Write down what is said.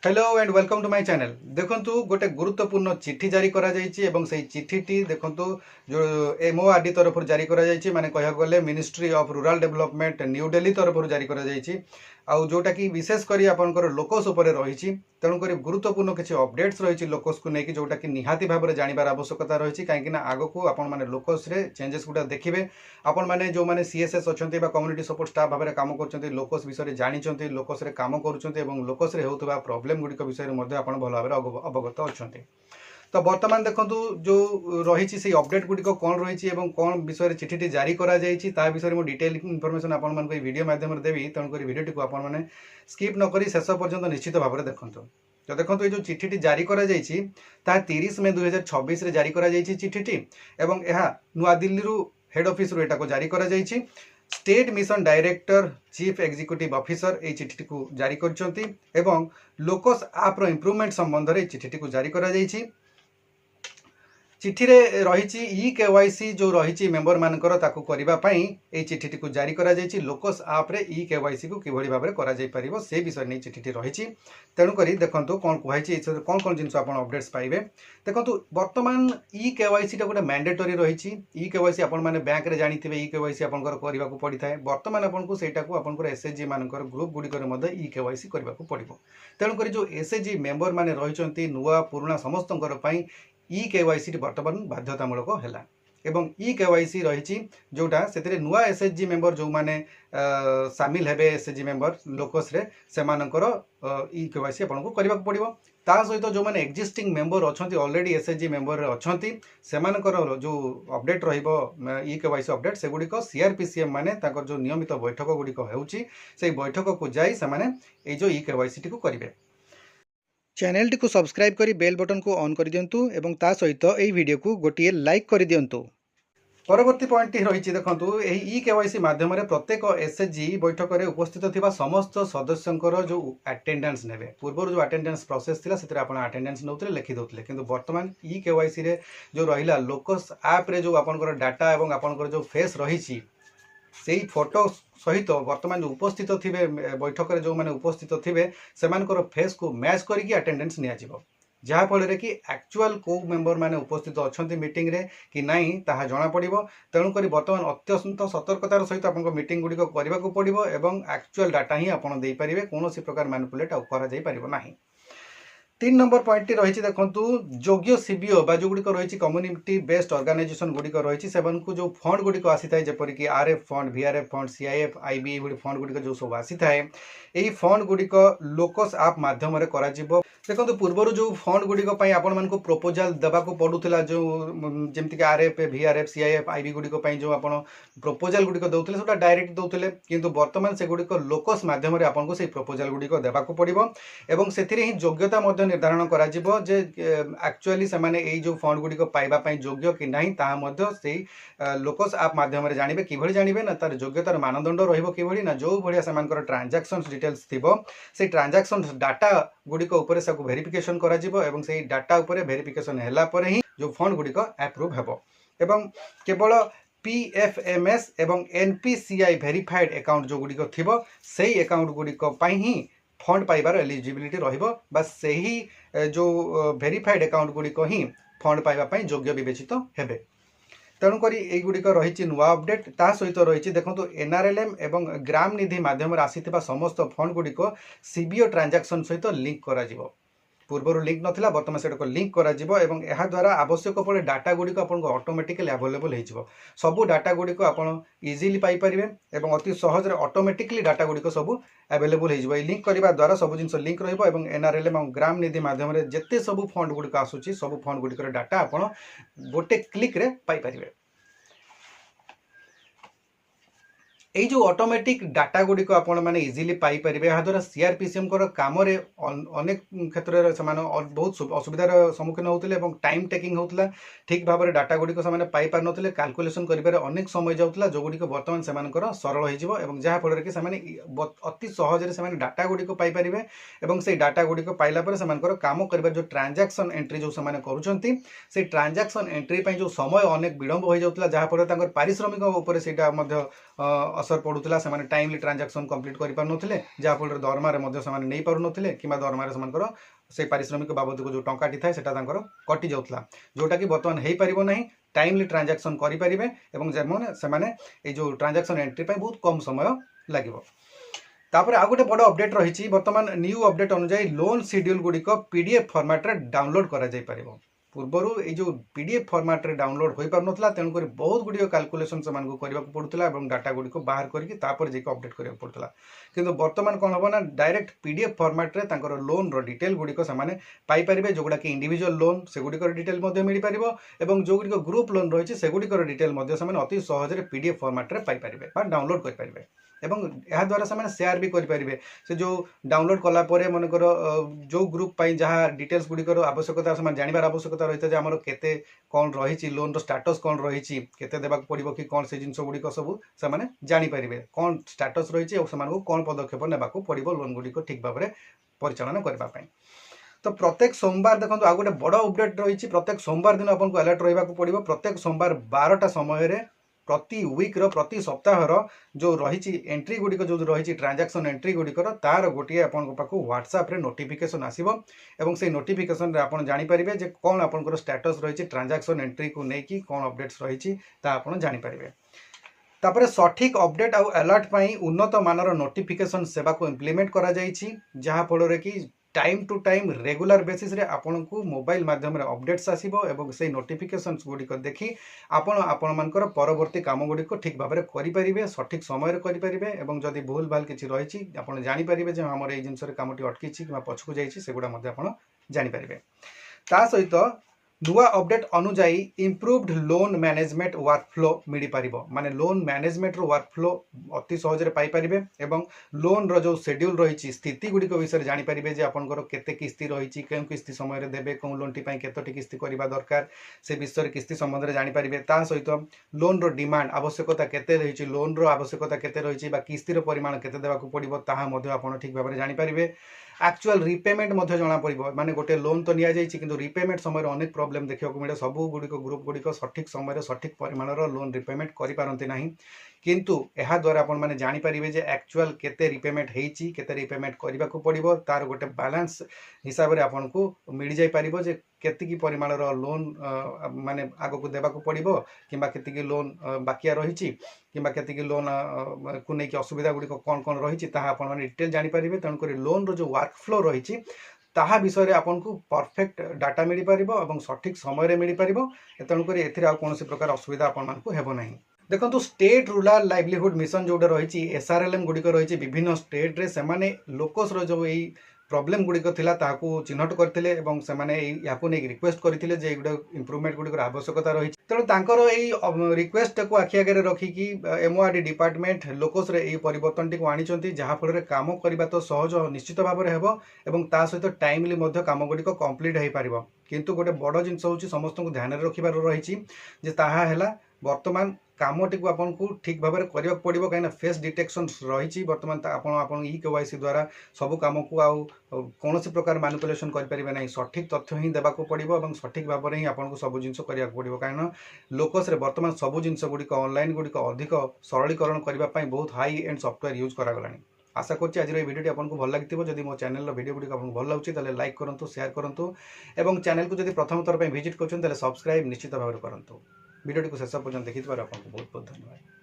Hello and welcome to my channel. देखंतु गोटे गुरुत्वपूर्ण चिट्ठी जारी करा जायछि एवं सेही चिट्ठीटी देखंतु जो एमओआरडी तरफ जारी करा जायछि माने कहया गले ministry of rural development new Delhi तरफ जारी करा जायछि आउ जोटा कि विशेष करी आपनकर लोकस उपरे रहिछि तेणु करी गुरुत्वपूर्ण किछि अपडेट्स रहिछि लोकस को नेकी जोटा कि निहाती भाबरे जानिबार आवश्यकता रहिछि काहेकि ना आगो को आपन माने लोकस रे चेंजेस गुडा देखिबे आपन माने जो माने सीएसएस अछंती बा कम्युनिटी सपोर्ट स्टाफ भाबरे काम करछंती लोकस विषय जानिछंती लोकस रे काम करूछंती एवं लोकस रे होतबा प्रॉब्लम गुडी विषय में आपण भल भाव अवगत अच्छा। तो बर्तमान देखो जो रही से अपडेट गुड़िक कौन रही कौन विषय चिठी जारी करा विषय में डिटेल इनफॉरमेशन आपण वीडियो माध्यम देवी तेणुक भिडियोटी को आपने स्किप नक शेष पर्यंत निश्चित भाव में देखो। तो देखो ये जो चिठी जारी करा 30 मई 2026 जारी करा चिठी एवं यह नुआ दिल्ली हेड ऑफिस को जारी करा state mission director chief executive officer ये चिठी को जारी कर लोकस आप इम्प्रूवमेंट संबंध में चिठी को जारी करा चिठी रे रही ई केवाईसी जो रही मेंबर मानकर ताकू करने ये चिठी को जारी करा लोकस आप रे ई केवाईसी को किभली भाव में करा जाई परिबो से विषय नहीं चिठी रही तेणुक देखो कौन कहुई कौन कौन जिन अपडेट्स पाइबे। देखो बर्तमान ई केवाईसी गोटे मैंडेटरी रही ई केवाईसी आपण मैंने बैंक रे जानी ई केवाईसी आपनकर करबा को पड़ी थाए बर्तमान आपनको सेटा को आपनकर एसएचजी मानकर ग्रुप गुड़िकर मध्य ई केवाईसी करबा को पड़िबो तेणुक जो एसएचजी मेंबर माने रहिचंती नुआ पुराना समस्तंकर पई ई केवाईसी बर्तमान बाध्यतामूलक है एवं ई केवाईसी रही जोटा से नुआ एसएचजी मेंबर जो माने सामिल हेबे एसएचजी मेंबर लोकस रे सेमानकर ई केवाईसी आपको करने को पड़ो ता सहित जो मैंने एक्जिस्टिंग मेंबर अच्छा ऑलरेडी एसएचजी मेंबर अच्छा सेमानकर जो अपडेट रहिबो ई केवाईसी अपडेट से गुड़िक सीआरपीसीएम माने ताकर जो नियमित बैठक गुड़िक होउची से बैठक को जाई से माने ए जो ई केवाईसी टी को करिवे। चैनल को सब्सक्राइब करी बेल बटन को ऑन कर दिंतु एवं ता सहित यही वीडियो को गोटे लाइक कर दिंतु। परवर्ती पॉइंट रही देखो ई केवाईसी माध्यम प्रत्येक एसएचजी बैठक में उपस्थित थिबा समस्त सदस्यंकर जो अटेंडेंस नेबे पूर्व जो अटेंडेंस प्रोसेस थिला सेतरे आपण अटेंडेंस नौतले लिखि दउतले किंतु वर्तमान ई केवाईसी रे जो रहिला लोकस ऐप रे जो आपनकर डाटा एवं आपनकर जो फेस रही से फोटो सहित वर्तमान जो उपस्थित थे बैठक में जो मैंने उपस्थित थे से फेस को मैच करके अटेंडेंस नियाजिबो जहाँफल कि एक्चुअल को मेंबर माने उपस्थित अच्छा मीटिंग रे कि नहीं ताहा जना पड़िबो तेणुक बर्तमान अत्यंत सतर्कतार सहित आपन मीटिंग गुड़िक करने को पड़िबो एवं एक्चुअल डाटा ही आपन दे पारिबे कौन प्रकार मैनिपुलेट करा जाई परिबो नाही। 3 नंबर पॉइंट रही देखो योग्य सीबीओ जो गुड़िक रही कम्युनिटी बेस्ड ऑर्गेनाइजेशन गुड़िक रही से जो फंड गुड़िक आसी था जपरिक RF fund VRF fund CIF IB fund गुड़िक जो सब आसी था यही फंड गुड़िक लोकस आप माध्यम करा देखो पूर्वर जो फंड गुड़िक आपण मान प्रपोजाल देवा पड़ूला जो जमीक आरएफ वीआरएफ सीआईएफ आईबी गुड़िक जो आप प्रपोजाल गुड़िक दौले से डायरेक्ट दौले किंतु वर्तमान से गुड़िक लोकस माध्यम आपको से प्रपोजाल गुड़िक देवा पड़ो एवं से योग्यता निर्धारण करा जे एक्चुअली से माने ए जो फंड गुड़िक पाइबा योग्य कि नहीं ताहा से लोकस आप माध्यम जानवे कि जानवे ना तार योग्यतार मानदंड रहिबो किभଳି ना जो भलिया सेमानकर ट्रांजैक्शन डिटेल्स थिबो से ट्रांजैक्शन डाटा गुड़िक ऊपर से वेरिफिकेशन करा जिवो एवं से डाटा ऊपर वेरिफिकेशन हैला पर ही जो फंड गुड़िक अप्रूव हेबो एवं केवल पीएफएमएस एवं एनपीसीआई वेरीफाइड अकाउंट जो गुड़िक थिबो सेही अकाउंट गुड़िक पई ही फंड पाइबार एलिजिबिलिटी रहिबो बस सही जो वेरीफाइड अकाउंट गुड़िक ही फंड पाइबा योग्य विवेचित हेबे तेणुक युड़िक रही नुआ अपडेट ता सहित रही देखो एनआरएलएम एवं ग्राम निधि माध्यम आसीथिबा समस्त फंड गुड़िक सीबीओ ट्रांजैक्शन सहित लिंक करा जिवो पूर्वर लिंक नथिला बर्तमान से लिंक करा जिवो एवं एहा द्वारा आवश्यक पड़े डाटा गुड़िक आपको ऑटोमेटिकली अवेलेबल हो सबू डाटा गुड़िक आप इजिली पाई परिबे एवं अति सहज ऑटोमेटिकली डाटा गुड़िक सब अवेलेबल हो लिंक करने द्वारा सब जिन लिंक रही एनआरएलएम और ग्राम निधि माध्यम जिते सब फंड गुड़िक आसूची सब फंड गुड़िकर डाटा आप गोटे क्लिक रे पाई परिबे। यही जो ऑटोमेटिक डाटा गुड़िक आपण मैंने इजिली पाई परिबे यहाँ द्वारा सीआरपीसीएम काम अनेक क्षेत्र से बहुत असुविधार सम्मुखीन होते टाइम टेकिंग होता ठीक भाव में डाटा गुड़िक से पाई पार नथिले कैलकुलेशन करिबार अनेक समय जाउतला जो गुड़िक बर्तमान से सरल हो जहाँफल कि अति सहज से डाटा गुड़िक पाई परिबे एवं से डाटा गुड़िक पाइला पर से काम कर जो ट्रांजैक्शन एंट्री जो से करुँच से ट्रांजैक्शन एंट्री जो समय अनेक विलंब हो जाउतला जहाँफल पारिश्रमिक उपर से असर पड़ूला से टाइमली ट्रांजैक्शन कंप्लीट कर पार नथिले जहाँफल दरमारे नहीं पार नथिले कि दरमारे से पारिश्रमिक बाबद को जो टंकाटी थाए सेटा तांकर कटि जाउथला जोटा कि बर्तमान हो पारिबो नहीं टाइमली ट्रांजैक्शन करि परिबे एवं सेमाने ए जो ट्रांजैक्शन एंट्री पे बहुत कम समय लागिबो। तापर आ गोटे बड़ अपडेट रही बर्तमान न्यू अपडेट अनुसार लोन शेड्यूल गुड़िक पीडीएफ फॉर्मेट रे डाउनलोड करा जाय परिबो। पूर्वर ये जो पीडीएफ फॉर्मेट रे डाउनलोड हो पार नथला तेणुक बहुत गुड़िक कैलकुलेशन से करने पड़ूला और डाटा गुड़िक बाहर करके अपडेट करने पड़ूला किंतु बर्तमान कौन हम ना डायरेक्ट पीडीएफ फॉर्मेट रे तांकर लोन रो डिटेल गुड़िक से पाइपर जोगुड़ा कि इंडिविजुअल लोन से गुड़िक डिटेल मिल पार और जो गुड़िक ग्रुप लोन रही है से गुड़िक डिटेल अति सहज पीडीएफ फॉर्मेट रे पाइपर डाउनलोड करें एवं यह द्वारा से शेयर भी करेंगे से जो डाउनलोड कलापर मनकर जो ग्रुप जहाँ डिटेल्स गुड़िकर आवश्यकता से जानवर आवश्यकता रही है आमर केते कौन रही लोन रो स्टाटस कौन रही केते देबाक पड़िबो कि कौन से जिनस गुड़िक सब से जानीपारे कौन स्टाटस रही है कौन पदक्षेप नेबाक पड़िबो लोन गुड़िक ठीक भाव में परिचालन करने। तो प्रत्येक सोमवार देखो आ गोटे बड़ अपडेट रही प्रत्येक सोमवार दिन आपको अलर्ट रहा पड़ो प्रत्येक सोमवार 12टा समय प्रति वीक्र प्रति सप्ताहर जो रही एंट्री गुड़िक जो रही ट्रांजैक्शन एंट्री गुड़िकर तार गोटे आपन पाखु व्हाट्सएप रे नोटिफिकेशन आसीबो एवं से नोटिफिकेशन रे आपन जानि परिबे जे कौन आपनकर स्टेटस रही ट्रांजैक्शन एंट्री को लेकिन कौन अपडेट्स रही ता आपन जानि परिबे। तापर सठिक अपडेट आउ अलर्ट पाई उन्नत मानर नोटिफिकेशन सेवा को इम्प्लीमेंट करा जाइछि जहाँ फल कि time to time regular basis रे आपन को मोबाइल माध्यम रे अपडेट्स आसीबो एवं से नोटिफिकेशंस गुड़िक देखि आपण मानकर परवर्ती काम गुड़िक ठीक भाव में करें सठिक समय करें एवं जदि भूल भाल किसी रही आपड़ जानीपारे जो आम ये जिनस कमटी अटकी कि पछकू जाइए सेगुड़ा आप जानीपारे। ता सहित नुआ अपडेट अनुजाई इम्प्रूव्ड लोन मैनेजमेंट वर्कफ्लो मिल पार माने लोन मैनेजमेंट रो वर्कफ्लो अति सहज पाइपर एवं लोन रो जो शेड्यूल रही स्थिति गुड़िक विषय जानीपारे जे आपंकर केते किस्ती रही क्यों किस्ती समय देवे कौन लोन टी केतोटी किस्ती करवा दरकार से विषय किस्ती संबंध में जानीपारे। ता सहित लोन रो डिमांड आवश्यकता केते रही लोन रो आवश्यकता केते रही किस्तीर परिमाण केते देबाक पड़िबो ताहा मध्ये आपण ठीक भाव में जानीपारे। एक्चुअल रिपेमेंट जना पड़ो माने गोटे लोन तो निया जाइछि किंतु रिपेमेंट समय अनेक प्रॉब्लम देखा मिले सबू गुड़िक ग्रुप गुड़िक सठिक समय सठिक परिमाणर लोन रिपेमेंट करि पारंती नाही किंतु यह द्वारा आपण माने जानि परिबे जे एक्चुअल केते रिपेमेंट हेइछि केते रिपेमेंट करबा को पड़िबो तार गोटे बैलेंस हिसाब रे आपण को मिल जाय परिबो जे केतिकी परिमाणर लोन माने आगो को देबा को पड़िबो किंबा केतिकी लोन बाकिया रहिछि किंबा केतिकी लोन को नै कि असुविधा गुड़िक कौन कौन रहिछि ताहा आपण माने डिटेल जानि परिबे तन करी लोन रो जो वर्कफ्लो रहिछि ताहा विषय आपन को परफेक्ट डाटा मिल पारिबो एवं सठिक समय मिल पारिबो तेणुक कौन प्रकार असुविधा आपण को हेबो नहीं। देखो स्टेट रूरल लाइवलीहुड मिशन जोटा रही एसआरएलएम गुड़िक रही विभिन्न स्टेट रे सेमाने लोकस रो जो यही प्रॉब्लम गुड़िक थिला ताकू चिन्हट करथिले एवं सेमाने याकू नै रिक्वेस्ट करथिले जे गुडा इंप्रूवमेंट गुड़िक आवश्यकता रही तेणु तांकर एई रिक्वेस्ट को आखि आगे रखिकी एमओआरडी डिपार्टमेंट लोकस रे एई परिवर्तन टी को आनिचंती जहाँ फल रे काम करबा तो सहज निश्चित भाव में हेबो एवं ता सहित टाइमली मध्य काम गुड़िक कंप्लीट हो पारिबो किंतु गोटे बड़ जिनस होची समस्त को ध्यान रखिबार रही जे ताहा हेला वर्तमान कामटी को आपन को ठीक भाव में करने पड़ो कहीं फेस डिटेक्शन रही बर्तमान आपन ई केवाईसी द्वारा सब कम को आउ कौन प्रकार मैनिपुलेशन करें ना सठिक तथ्य ही देवाक पड़ो और सठिक भाव में ही आपको सब जिन करने पड़ो कहीं लोकस बर्तमान सब जिन गुड़िक ऑनलाइन गुड़िक अधिक सरलीकरण करने बहुत हाई एंड सॉफ्टवेयर यूज करागला। आशा करछि आज भिडियो आपको भल लगी जदि मो चैनल वीडियो गुड़िक आपको भल लगे तो लाइक करूँ शेयर करूँ और चैनल को जब प्रथम थर पर विजिट कर सब्सक्राइब निश्चित भाव में करूँ। वीडियो को शेष पर्यंत देखिथिबार आपको बहुत बहुत धन्यवाद।